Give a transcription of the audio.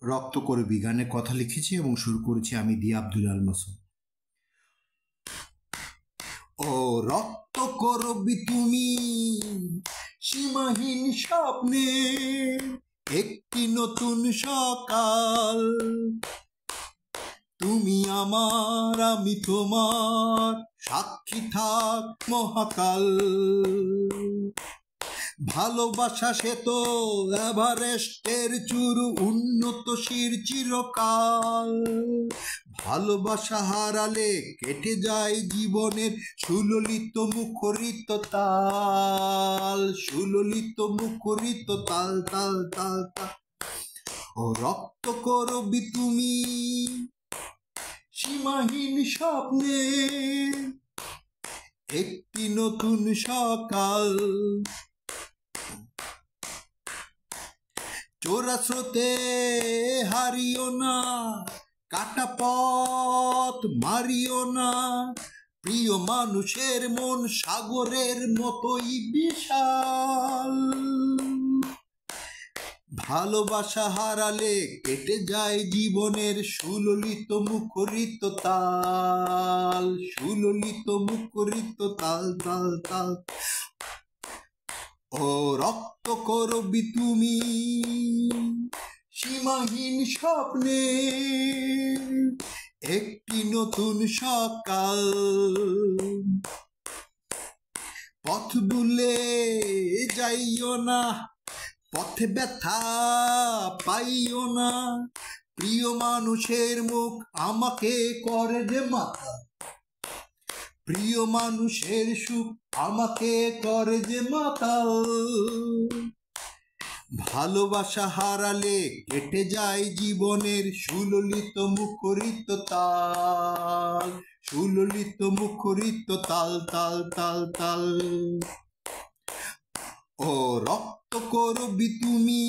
রক্ত করবি গানে কথা লিখেছি এবং শুরু করেছি আমি দিয়া আব্দুল আল মাসুদ। ও রক্ত করবি তুমি সীমাহীন স্বপ্নে একটি নতুন সকাল, তুমি আমার আমি তোমার সাক্ষী থাক মহাকাল। ভালোবাসা সে তো এভারেস্টের চূড় উন্নত শির চিরকাল, ভালোবাসা হারালে কেটে যায় জীবনের সুললিত মুখরিত তাল, সুললিত মুখরিত তাল তাল তাল তাল। ও রক্ত করবি তুমি সীমাহীন স্বপ্নে একটি নতুন সকাল, চোরা স্রোতে হারিও না, কাটা পথ মারিও না, প্রিয় মানুষের মন সাগরের মতোই বিশাল। ভালোবাসা হারালে কেটে যায় জীবনের সুললিত মুখরিত তাল, সুললিত মুখরিত তাল তাল তাল। ও রক্ত করবি তুমি সীমাহীন স্বপ্নে একটি নতুন সকাল, পথ ভুলে যাইও না, পথে ব্যথা পাইও না, প্রিয় মানুষের মুখ আমাকে করে যে মাথা, প্রিয় মানুষের সুখ আমাকে করে যে মাতাল। ভালোবাসা হারালে কেটে যায় জীবনের সুললিত মুখরিত তাল, সুললিত মুখরিত তাল তাল তাল তাল। ও রক্ত করবি তুমি